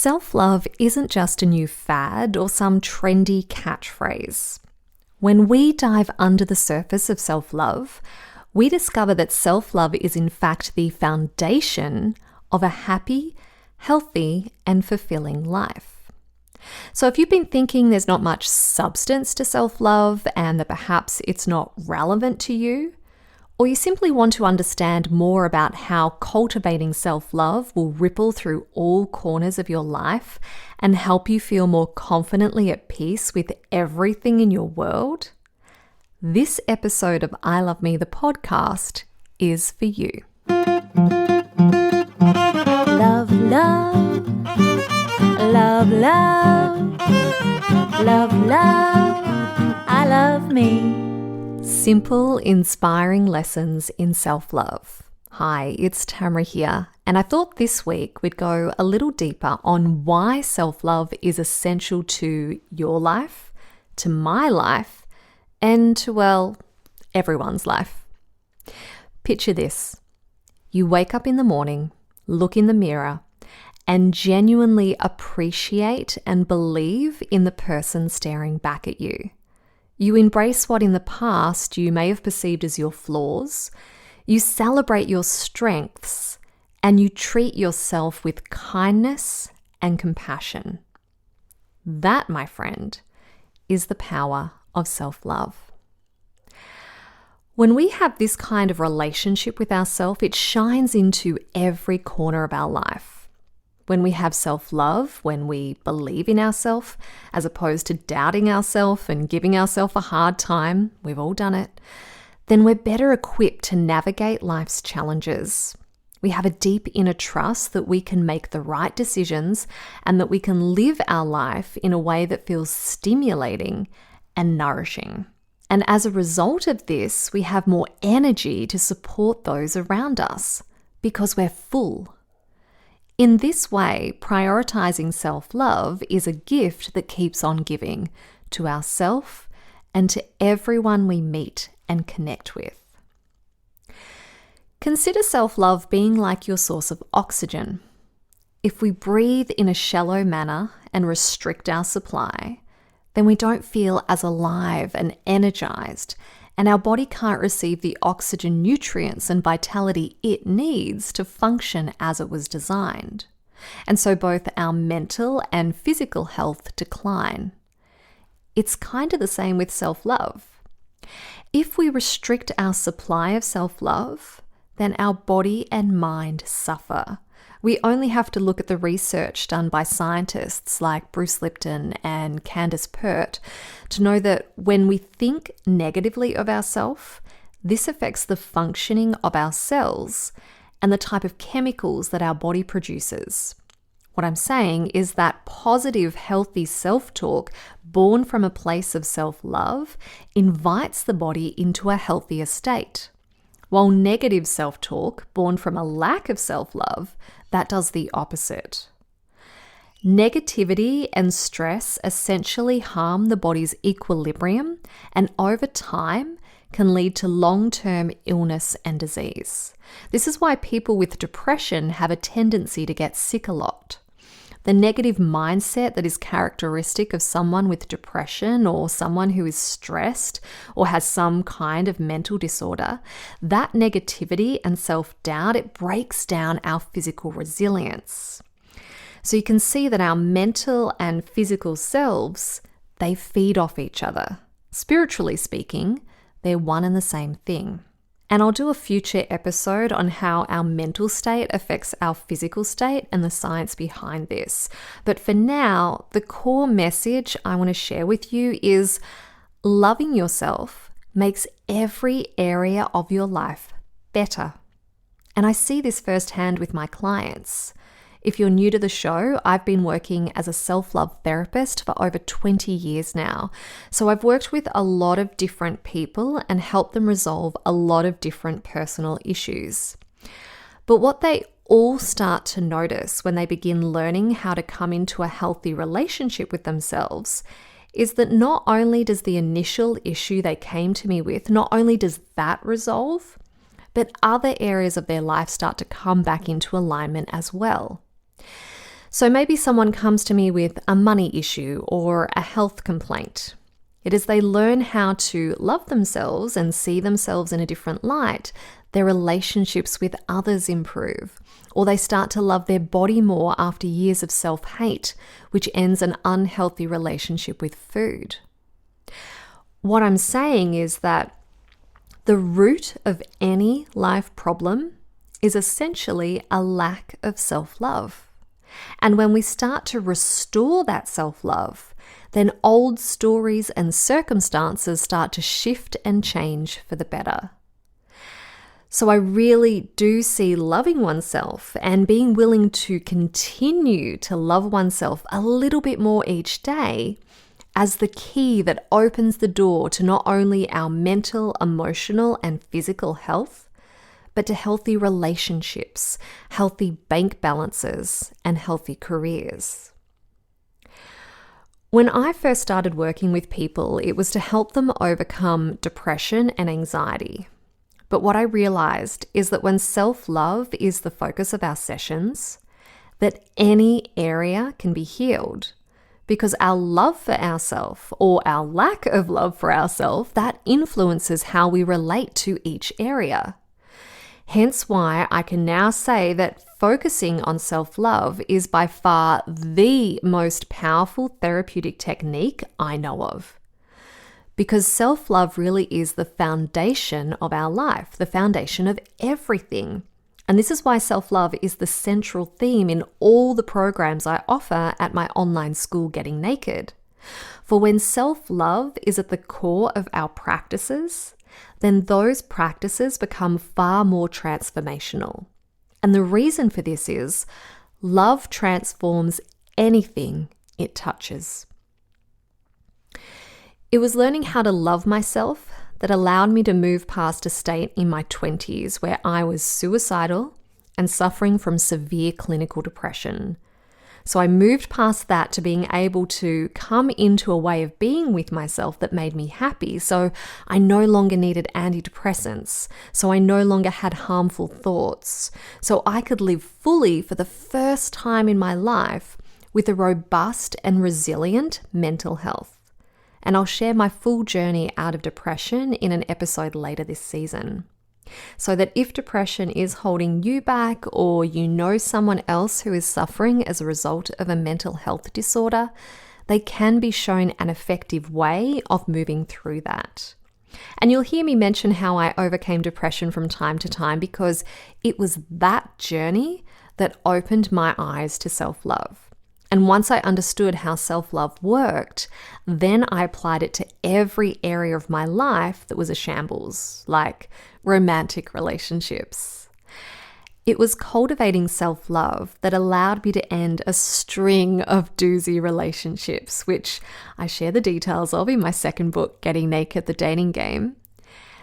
Self-love isn't just a new fad or some trendy catchphrase. When we dive under the surface of self-love, we discover that self-love is in fact the foundation of a happy, healthy, and fulfilling life. So if you've been thinking there's not much substance to self-love and that perhaps it's not relevant to you, or you simply want to understand more about how cultivating self-love will ripple through all corners of your life and help you feel more confidently at peace with everything in your world, this episode of I Love Me, the podcast, is for you. Love, love, love, love, love, love, I love me. Simple, inspiring lessons in self-love. Hi, it's Tamra here, and I thought this week we'd go a little deeper on why self-love is essential to your life, to my life, and to, well, everyone's life. Picture this. You wake up in the morning, look in the mirror, and genuinely appreciate and believe in the person staring back at you. You embrace what in the past you may have perceived as your flaws, you celebrate your strengths, and you treat yourself with kindness and compassion. That, my friend, is the power of self-love. When we have this kind of relationship with ourselves, it shines into every corner of our life. When we have self-love, when we believe in ourselves, as opposed to doubting ourselves and giving ourselves a hard time, we've all done it, then we're better equipped to navigate life's challenges. We have a deep inner trust that we can make the right decisions and that we can live our life in a way that feels stimulating and nourishing. And as a result of this, we have more energy to support those around us because we're full. In this way, prioritizing self-love is a gift that keeps on giving to ourselves and to everyone we meet and connect with. Consider self-love being like your source of oxygen. If we breathe in a shallow manner and restrict our supply, then we don't feel as alive and energized, and our body can't receive the oxygen nutrients and vitality it needs to function as it was designed. And so both our mental and physical health decline. It's kind of the same with self-love. If we restrict our supply of self-love, then our body and mind suffer. We only have to look at the research done by scientists like Bruce Lipton and Candace Pert to know that when we think negatively of ourselves, this affects the functioning of our cells and the type of chemicals that our body produces. What I'm saying is that positive, healthy self-talk born from a place of self-love invites the body into a healthier state, while negative self-talk born from a lack of self-love, that does the opposite. Negativity and stress essentially harm the body's equilibrium and over time can lead to long-term illness and disease. This is why people with depression have a tendency to get sick a lot. The negative mindset that is characteristic of someone with depression or someone who is stressed or has some kind of mental disorder, that negativity and self-doubt, it breaks down our physical resilience. So you can see that our mental and physical selves, they feed off each other. Spiritually speaking, they're one and the same thing. And I'll do a future episode on how our mental state affects our physical state and the science behind this. But for now, the core message I want to share with you is loving yourself makes every area of your life better. And I see this firsthand with my clients. If you're new to the show, I've been working as a self-love therapist for over 20 years now. So I've worked with a lot of different people and helped them resolve a lot of different personal issues. But what they all start to notice when they begin learning how to come into a healthy relationship with themselves is that not only does the initial issue they came to me with, not only does that resolve, but other areas of their life start to come back into alignment as well. So maybe someone comes to me with a money issue or a health complaint. It is they learn how to love themselves and see themselves in a different light, their relationships with others improve, or they start to love their body more after years of self-hate, which ends an unhealthy relationship with food. What I'm saying is that the root of any life problem is essentially a lack of self-love. And when we start to restore that self-love, then old stories and circumstances start to shift and change for the better. So I really do see loving oneself and being willing to continue to love oneself a little bit more each day as the key that opens the door to not only our mental, emotional, and physical health, but to healthy relationships, healthy bank balances, and healthy careers. When I first started working with people, it was to help them overcome depression and anxiety. But what I realized is that when self-love is the focus of our sessions, that any area can be healed, because our love for ourselves or our lack of love for ourselves, that influences how we relate to each area. Hence why I can now say that focusing on self-love is by far the most powerful therapeutic technique I know of. Because self-love really is the foundation of our life, the foundation of everything. And this is why self-love is the central theme in all the programs I offer at my online school, Getting Naked. For when self-love is at the core of our practices, then those practices become far more transformational. And the reason for this is love transforms anything it touches. It was learning how to love myself that allowed me to move past a state in my 20s where I was suicidal and suffering from severe clinical depression. So I moved past that to being able to come into a way of being with myself that made me happy. So I no longer needed antidepressants. So I no longer had harmful thoughts. So I could live fully for the first time in my life with a robust and resilient mental health. And I'll share my full journey out of depression in an episode later this season. So that if depression is holding you back or you know someone else who is suffering as a result of a mental health disorder, they can be shown an effective way of moving through that. And you'll hear me mention how I overcame depression from time to time because it was that journey that opened my eyes to self-love. And once I understood how self-love worked, then I applied it to every area of my life that was a shambles, like romantic relationships. It was cultivating self-love that allowed me to end a string of doozy relationships, which I share the details of in my second book, Getting Naked, The Dating Game,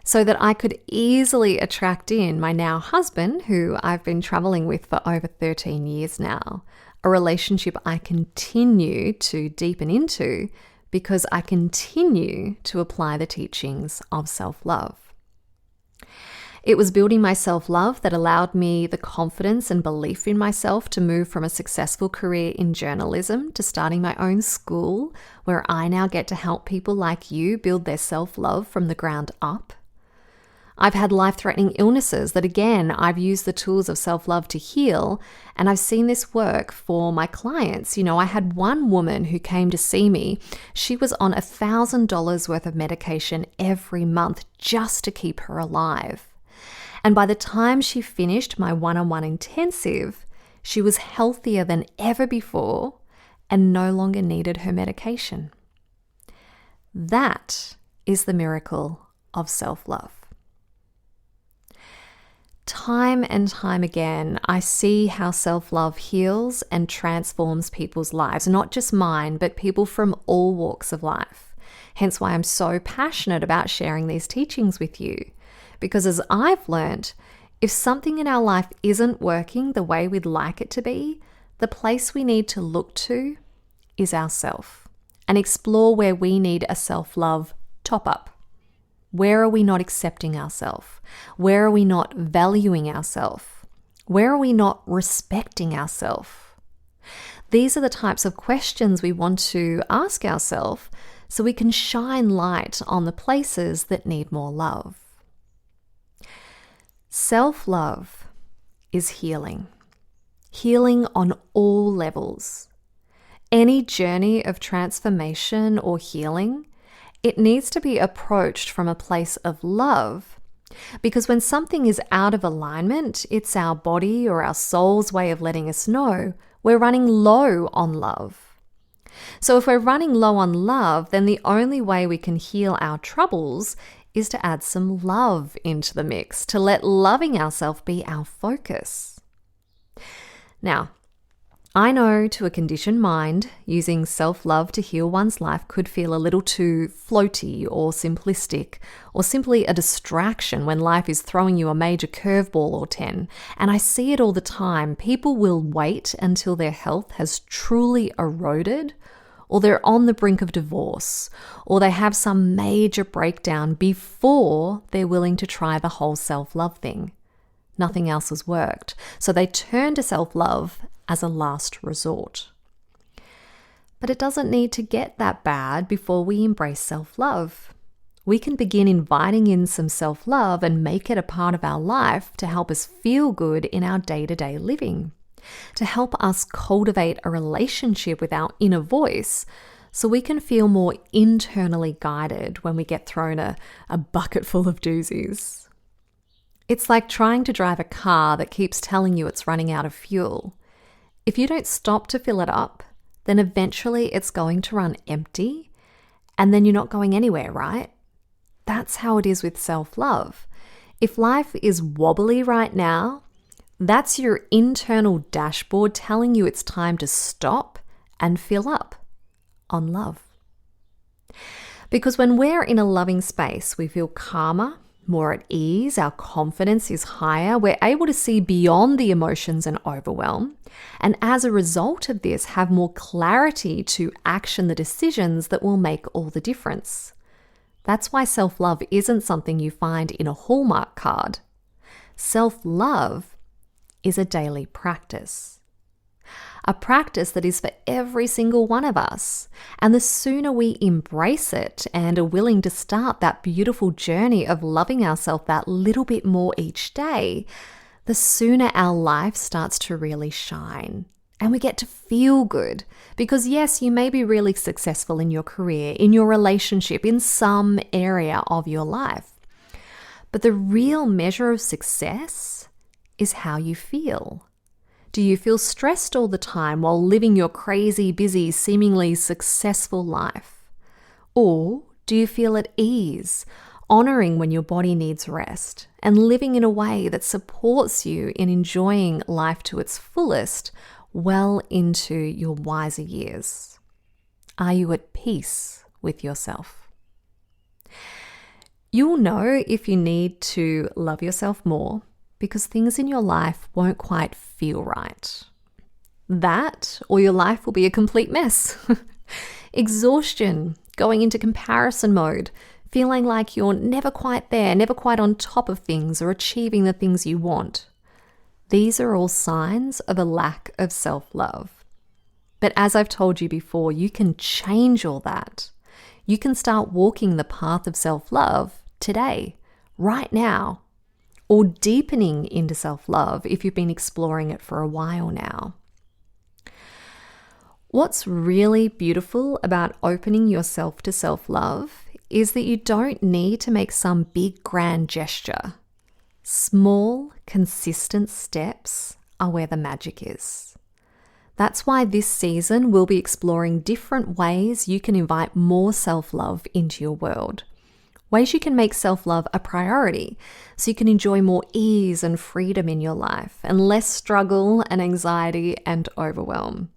so that I could easily attract in my now husband, who I've been traveling with for over 13 years now. A relationship I continue to deepen into because I continue to apply the teachings of self-love. It was building my self-love that allowed me the confidence and belief in myself to move from a successful career in journalism to starting my own school, where I now get to help people like you build their self-love from the ground up. I've had life-threatening illnesses that, again, I've used the tools of self-love to heal, and I've seen this work for my clients. You know, I had one woman who came to see me. She was on $1,000 worth of medication every month just to keep her alive. And by the time she finished my one-on-one intensive, she was healthier than ever before and no longer needed her medication. That is the miracle of self-love. Time and time again, I see how self-love heals and transforms people's lives, not just mine, but people from all walks of life. Hence why I'm so passionate about sharing these teachings with you. Because as I've learned, if something in our life isn't working the way we'd like it to be, the place we need to look to is ourself and explore where we need a self-love top-up. Where are we not accepting ourselves? Where are we not valuing ourselves? Where are we not respecting ourselves? These are the types of questions we want to ask ourselves so we can shine light on the places that need more love. Self-love is healing. Healing on all levels. Any journey of transformation or healing, it needs to be approached from a place of love. Because when something is out of alignment, it's our body or our soul's way of letting us know we're running low on love. So if we're running low on love, then the only way we can heal our troubles is to add some love into the mix, to let loving ourselves be our focus. Now, I know to a conditioned mind, using self-love to heal one's life could feel a little too floaty or simplistic, or simply a distraction when life is throwing you a major curveball or 10. And I see it all the time. People will wait until their health has truly eroded, or they're on the brink of divorce, or they have some major breakdown before they're willing to try the whole self-love thing. Nothing else has worked. So they turn to self-love as a last resort. But it doesn't need to get that bad before we embrace self-love. We can begin inviting in some self-love and make it a part of our life to help us feel good in our day-to-day living, to help us cultivate a relationship with our inner voice so we can feel more internally guided when we get thrown a bucket full of doozies. It's like trying to drive a car that keeps telling you it's running out of fuel. If you don't stop to fill it up, then eventually it's going to run empty, and then you're not going anywhere, right? That's how it is with self-love. If life is wobbly right now, that's your internal dashboard telling you it's time to stop and fill up on love. Because when we're in a loving space, we feel calmer, more at ease, our confidence is higher, we're able to see beyond the emotions and overwhelm, and as a result of this, have more clarity to action the decisions that will make all the difference. That's why self-love isn't something you find in a Hallmark card. Self-love is a daily practice. A practice that is for every single one of us. And the sooner we embrace it and are willing to start that beautiful journey of loving ourselves that little bit more each day, the sooner our life starts to really shine. And we get to feel good. Because yes, you may be really successful in your career, in your relationship, in some area of your life. But the real measure of success is how you feel. Do you feel stressed all the time while living your crazy, busy, seemingly successful life? Or do you feel at ease, honoring when your body needs rest, and living in a way that supports you in enjoying life to its fullest well into your wiser years? Are you at peace with yourself? You'll know if you need to love yourself more, because things in your life won't quite feel right. That, or your life will be a complete mess. Exhaustion, going into comparison mode, feeling like you're never quite there, never quite on top of things or achieving the things you want. These are all signs of a lack of self-love. But as I've told you before, you can change all that. You can start walking the path of self-love today, right now, or deepening into self-love if you've been exploring it for a while now. What's really beautiful about opening yourself to self-love is that you don't need to make some big grand gesture. Small, consistent steps are where the magic is. That's why this season we'll be exploring different ways you can invite more self-love into your world. Ways you can make self-love a priority so you can enjoy more ease and freedom in your life and less struggle and anxiety and overwhelm.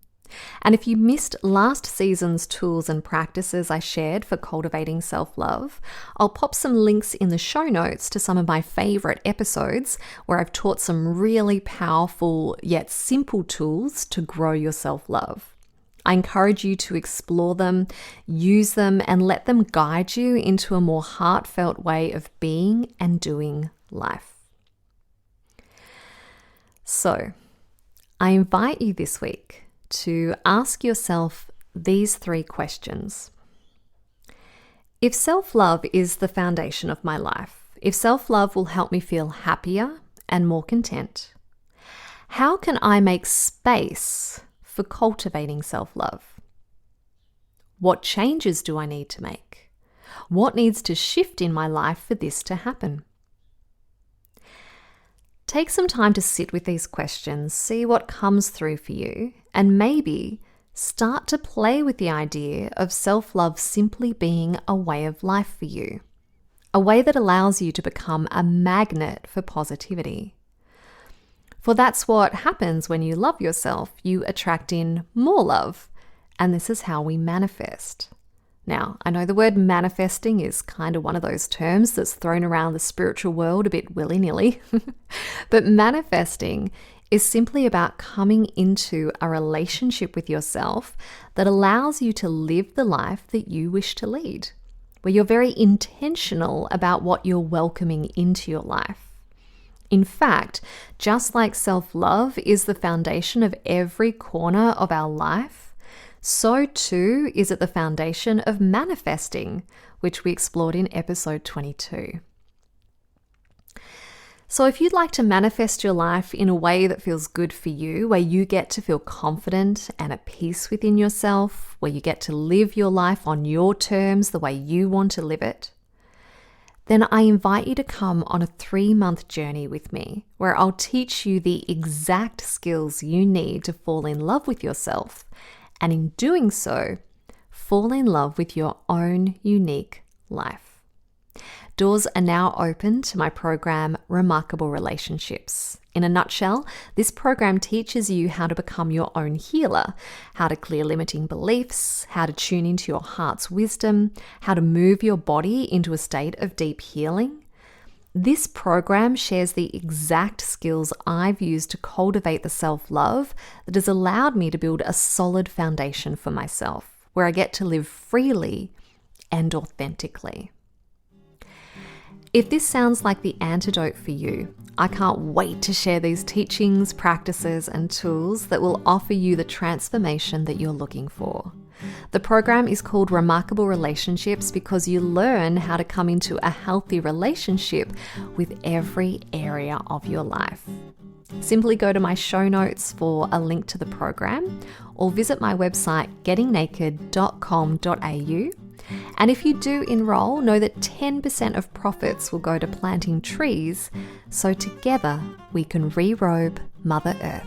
And if you missed last season's tools and practices I shared for cultivating self-love, I'll pop some links in the show notes to some of my favorite episodes where I've taught some really powerful yet simple tools to grow your self-love. I encourage you to explore them, use them, and let them guide you into a more heartfelt way of being and doing life. So, I invite you this week to ask yourself these 3 questions. If self-love is the foundation of my life, if self-love will help me feel happier and more content, how can I make space for cultivating self-love? What changes do I need to make? What needs to shift in my life for this to happen? Take some time to sit with these questions, see what comes through for you, and maybe start to play with the idea of self-love simply being a way of life for you, a way that allows you to become a magnet for positivity. For that's what happens when you love yourself. You attract in more love, and this is how we manifest. Now, I know the word manifesting is kind of one of those terms that's thrown around the spiritual world a bit willy-nilly, but manifesting is simply about coming into a relationship with yourself that allows you to live the life that you wish to lead, where you're very intentional about what you're welcoming into your life. In fact, just like self-love is the foundation of every corner of our life, so too is it the foundation of manifesting, which we explored in episode 22. So if you'd like to manifest your life in a way that feels good for you, where you get to feel confident and at peace within yourself, where you get to live your life on your terms the way you want to live it, then I invite you to come on a 3-month journey with me, where I'll teach you the exact skills you need to fall in love with yourself, and in doing so, fall in love with your own unique life. Doors are now open to my program, Remarkable Relationships. In a nutshell, this program teaches you how to become your own healer, how to clear limiting beliefs, how to tune into your heart's wisdom, how to move your body into a state of deep healing. This program shares the exact skills I've used to cultivate the self-love that has allowed me to build a solid foundation for myself, where I get to live freely and authentically. If this sounds like the antidote for you, I can't wait to share these teachings, practices, and tools that will offer you the transformation that you're looking for. The program is called Remarkable Relationships because you learn how to come into a healthy relationship with every area of your life. Simply go to my show notes for a link to the program, or visit my website gettingnaked.com.au. And if you do enroll, know that 10% of profits will go to planting trees, so together we can re-robe Mother Earth.